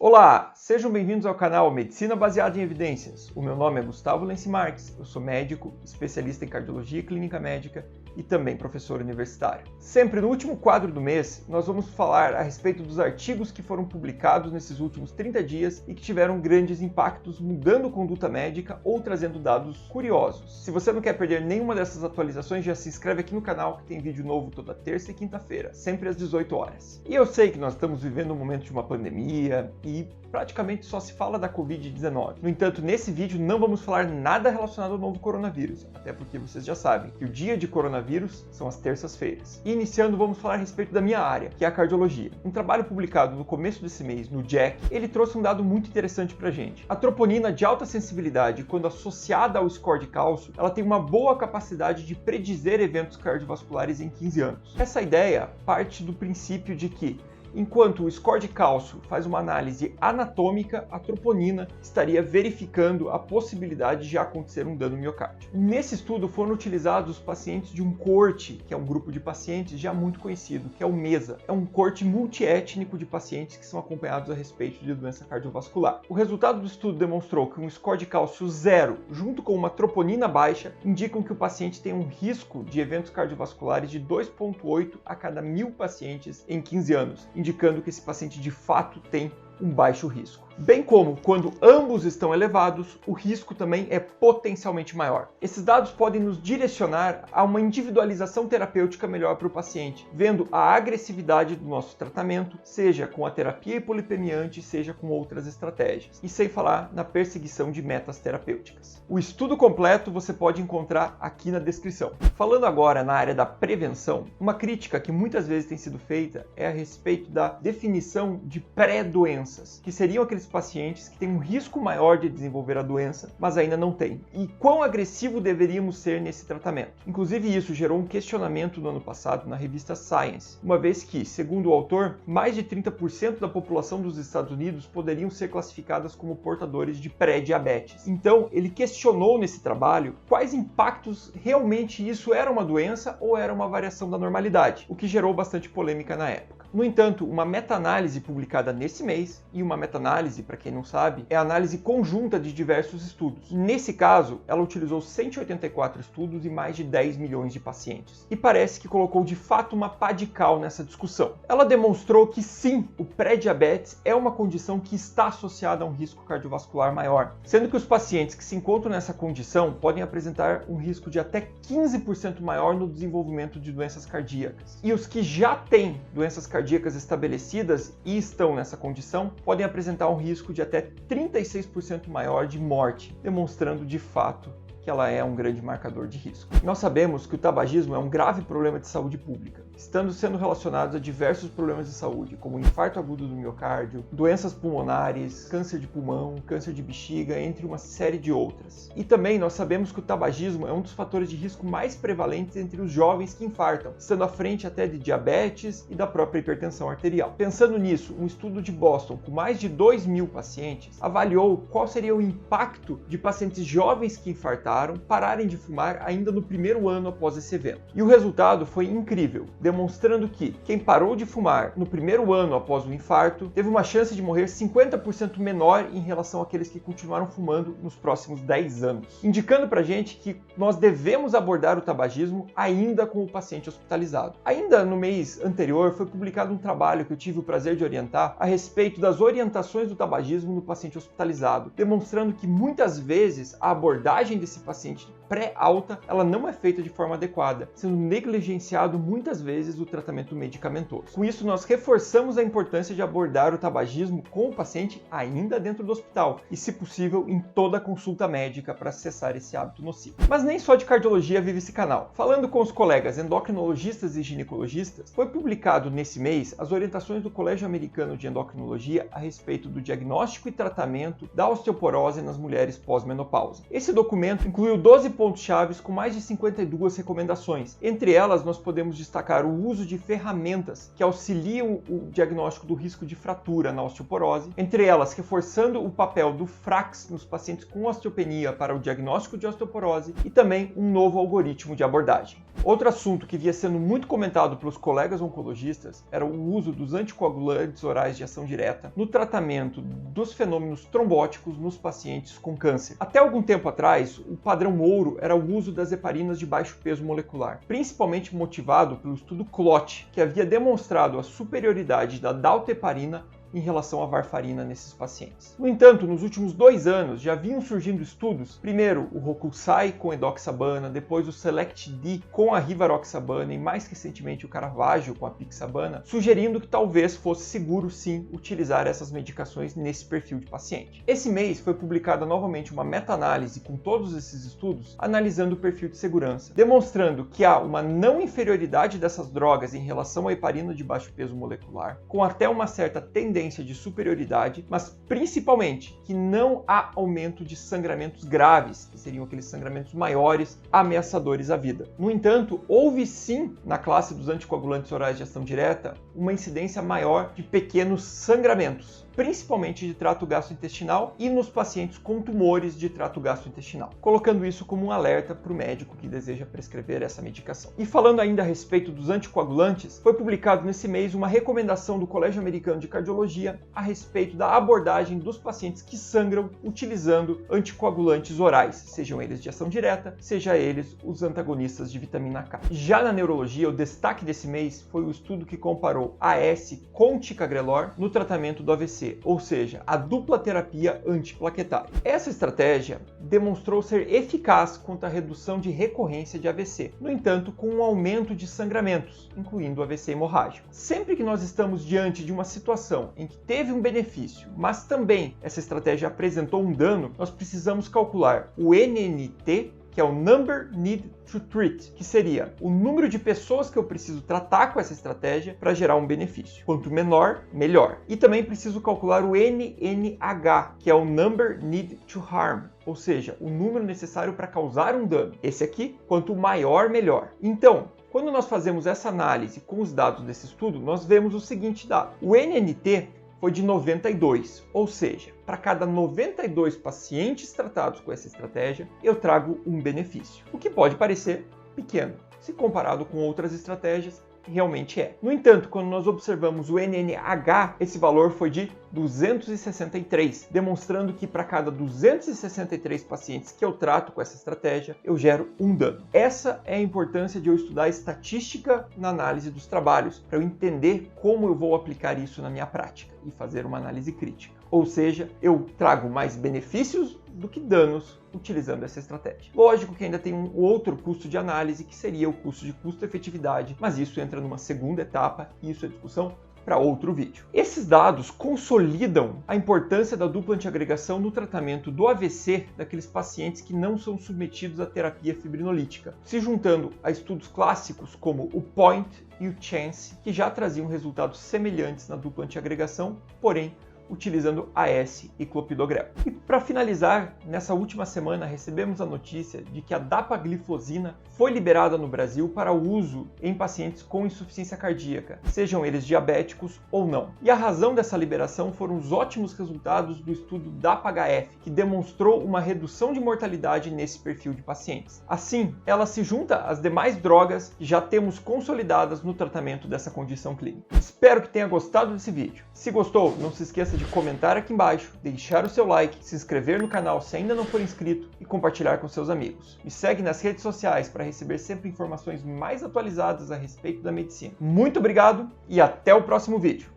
Olá, sejam bem-vindos ao canal Medicina Baseada em Evidências. O meu nome é Gustavo Lenci Marques, eu sou médico, especialista em cardiologia e clínica médica e também professor universitário. Sempre no último quadro do mês, nós vamos falar a respeito dos artigos que foram publicados nesses últimos 30 dias e que tiveram grandes impactos mudando conduta médica ou trazendo dados curiosos. Se você não quer perder nenhuma dessas atualizações, já se inscreve aqui no canal que tem vídeo novo toda terça e quinta-feira, sempre às 18 horas. E eu sei que nós estamos vivendo um momento de uma pandemia e praticamente só se fala da Covid-19. No entanto, nesse vídeo não vamos falar nada relacionado ao novo coronavírus, até porque vocês já sabem que o dia de coronavírus são as terças-feiras. E iniciando, vamos falar a respeito da minha área, que é a cardiologia. Um trabalho publicado no começo desse mês no JACC, ele trouxe um dado muito interessante pra gente. A troponina de alta sensibilidade, quando associada ao score de cálcio, ela tem uma boa capacidade de predizer eventos cardiovasculares em 15 anos. Essa ideia parte do princípio de que enquanto o score de cálcio faz uma análise anatômica, a troponina estaria verificando a possibilidade de acontecer um dano miocárdio. Nesse estudo foram utilizados pacientes de um coorte, que é um grupo de pacientes já muito conhecido, que é o MESA. É um coorte multiétnico de pacientes que são acompanhados a respeito de doença cardiovascular. O resultado do estudo demonstrou que um score de cálcio 0, junto com uma troponina baixa, indicam que o paciente tem um risco de eventos cardiovasculares de 2,8 a cada 1.000 pacientes em 15 anos, indicando que esse paciente de fato tem um baixo risco. Bem como, quando ambos estão elevados, o risco também é potencialmente maior. Esses dados podem nos direcionar a uma individualização terapêutica melhor para o paciente, vendo a agressividade do nosso tratamento, seja com a terapia hipolipemiante, seja com outras estratégias. E sem falar na perseguição de metas terapêuticas. O estudo completo você pode encontrar aqui na descrição. Falando agora na área da prevenção, uma crítica que muitas vezes tem sido feita é a respeito da definição de pré-doenças, que seriam aqueles pacientes que têm um risco maior de desenvolver a doença, mas ainda não têm. E quão agressivo deveríamos ser nesse tratamento? Inclusive isso gerou um questionamento no ano passado na revista Science, uma vez que, segundo o autor, mais de 30% da população dos Estados Unidos poderiam ser classificadas como portadores de pré-diabetes. Então, ele questionou nesse trabalho quais impactos realmente isso era uma doença ou era uma variação da normalidade, o que gerou bastante polêmica na época. No entanto, uma meta-análise publicada nesse mês, e uma meta-análise, para quem não sabe, é a análise conjunta de diversos estudos. Nesse caso, ela utilizou 184 estudos e mais de 10 milhões de pacientes. E parece que colocou de fato uma pá de cal nessa discussão. Ela demonstrou que sim, o pré-diabetes é uma condição que está associada a um risco cardiovascular maior, sendo que os pacientes que se encontram nessa condição podem apresentar um risco de até 15% maior no desenvolvimento de doenças cardíacas. E os que já têm doenças cardíacas estabelecidas e estão nessa condição podem apresentar um risco de até 36% maior de morte, demonstrando de fato que ela é um grande marcador de risco. Nós sabemos que o tabagismo é um grave problema de saúde pública, estando sendo relacionados a diversos problemas de saúde, como infarto agudo do miocárdio, doenças pulmonares, câncer de pulmão, câncer de bexiga, entre uma série de outras. E também nós sabemos que o tabagismo é um dos fatores de risco mais prevalentes entre os jovens que infartam, estando à frente até de diabetes e da própria hipertensão arterial. Pensando nisso, um estudo de Boston com mais de 2.000 pacientes avaliou qual seria o impacto de pacientes jovens que infartaram pararem de fumar ainda no primeiro ano após esse evento. E o resultado foi incrível, demonstrando que quem parou de fumar no primeiro ano após o infarto teve uma chance de morrer 50% menor em relação àqueles que continuaram fumando nos próximos 10 anos. Indicando pra gente que nós devemos abordar o tabagismo ainda com o paciente hospitalizado. Ainda no mês anterior foi publicado um trabalho que eu tive o prazer de orientar a respeito das orientações do tabagismo no paciente hospitalizado, demonstrando que muitas vezes a abordagem desse paciente pré-alta, ela não é feita de forma adequada, sendo negligenciado muitas vezes o tratamento medicamentoso. Com isso, nós reforçamos a importância de abordar o tabagismo com o paciente ainda dentro do hospital e, se possível, em toda consulta médica para cessar esse hábito nocivo. Mas nem só de cardiologia vive esse canal. Falando com os colegas endocrinologistas e ginecologistas, foi publicado nesse mês as orientações do Colégio Americano de Endocrinologia a respeito do diagnóstico e tratamento da osteoporose nas mulheres pós-menopausa. Esse documento incluiu 12 pontos-chave com mais de 52 recomendações. Entre elas, nós podemos destacar o uso de ferramentas que auxiliam o diagnóstico do risco de fratura na osteoporose, entre elas reforçando o papel do FRAX nos pacientes com osteopenia para o diagnóstico de osteoporose e também um novo algoritmo de abordagem. Outro assunto que vinha sendo muito comentado pelos colegas oncologistas era o uso dos anticoagulantes orais de ação direta no tratamento dos fenômenos trombóticos nos pacientes com câncer. Até algum tempo atrás, o padrão ouro era o uso das heparinas de baixo peso molecular, principalmente motivado pelo estudo CLOT, que havia demonstrado a superioridade da dalteparina em relação à varfarina nesses pacientes. No entanto, nos últimos 2 anos já vinham surgindo estudos, primeiro o Hokusai com edoxabana, depois o SELECT-D com a rivaroxabana e mais recentemente o Caravaggio com a pixabana, sugerindo que talvez fosse seguro sim utilizar essas medicações nesse perfil de paciente. Esse mês foi publicada novamente uma meta-análise com todos esses estudos, analisando o perfil de segurança, demonstrando que há uma não inferioridade dessas drogas em relação à heparina de baixo peso molecular, com até uma certa tendência de superioridade, mas principalmente que não há aumento de sangramentos graves, que seriam aqueles sangramentos maiores, ameaçadores à vida. No entanto, houve sim, na classe dos anticoagulantes orais de ação direta, uma incidência maior de pequenos sangramentos, principalmente de trato gastrointestinal e nos pacientes com tumores de trato gastrointestinal, colocando isso como um alerta para o médico que deseja prescrever essa medicação. E falando ainda a respeito dos anticoagulantes, foi publicado nesse mês uma recomendação do Colégio Americano de Cardiologia a respeito da abordagem dos pacientes que sangram utilizando anticoagulantes orais, sejam eles de ação direta, seja eles os antagonistas de vitamina K. Já na neurologia, o destaque desse mês foi o estudo que comparou AS com ticagrelor no tratamento do AVC, ou seja, a dupla terapia antiplaquetária. Essa estratégia demonstrou ser eficaz quanto à redução de recorrência de AVC, no entanto, com um aumento de sangramentos, incluindo o AVC hemorrágico. Sempre que nós estamos diante de uma situação em que teve um benefício, mas também essa estratégia apresentou um dano, nós precisamos calcular o NNT, que é o Number Need to Treat, que seria o número de pessoas que eu preciso tratar com essa estratégia para gerar um benefício. Quanto menor, melhor. E também preciso calcular o NNH, que é o Number Need to Harm, ou seja, o número necessário para causar um dano. Esse aqui, quanto maior, melhor. Então, quando nós fazemos essa análise com os dados desse estudo, nós vemos o seguinte dado. O NNT foi de 92, ou seja, para cada 92 pacientes tratados com essa estratégia, eu trago um benefício, o que pode parecer pequeno, se comparado com outras estratégias, realmente é. No entanto, quando nós observamos o NNH, esse valor foi de 263, demonstrando que para cada 263 pacientes que eu trato com essa estratégia, eu gero um dano. Essa é a importância de eu estudar estatística na análise dos trabalhos, para eu entender como eu vou aplicar isso na minha prática e fazer uma análise crítica. Ou seja, eu trago mais benefícios do que danos utilizando essa estratégia. Lógico que ainda tem um outro custo de análise, que seria o custo de custo-efetividade, mas isso entra numa segunda etapa e isso é discussão para outro vídeo. Esses dados consolidam a importância da dupla antiagregação no tratamento do AVC daqueles pacientes que não são submetidos à terapia fibrinolítica, se juntando a estudos clássicos como o POINT e o CHANCE, que já traziam resultados semelhantes na dupla antiagregação, porém utilizando AS e clopidogrel. E para finalizar, nessa última semana recebemos a notícia de que a dapaglifosina foi liberada no Brasil para uso em pacientes com insuficiência cardíaca, sejam eles diabéticos ou não. E a razão dessa liberação foram os ótimos resultados do estudo DAPA-HF, que demonstrou uma redução de mortalidade nesse perfil de pacientes. Assim, ela se junta às demais drogas que já temos consolidadas no tratamento dessa condição clínica. Espero que tenha gostado desse vídeo. Se gostou, não se esqueça de comentar aqui embaixo, deixar o seu like, se inscrever no canal se ainda não for inscrito e compartilhar com seus amigos. Me segue nas redes sociais para receber sempre informações mais atualizadas a respeito da medicina. Muito obrigado e até o próximo vídeo.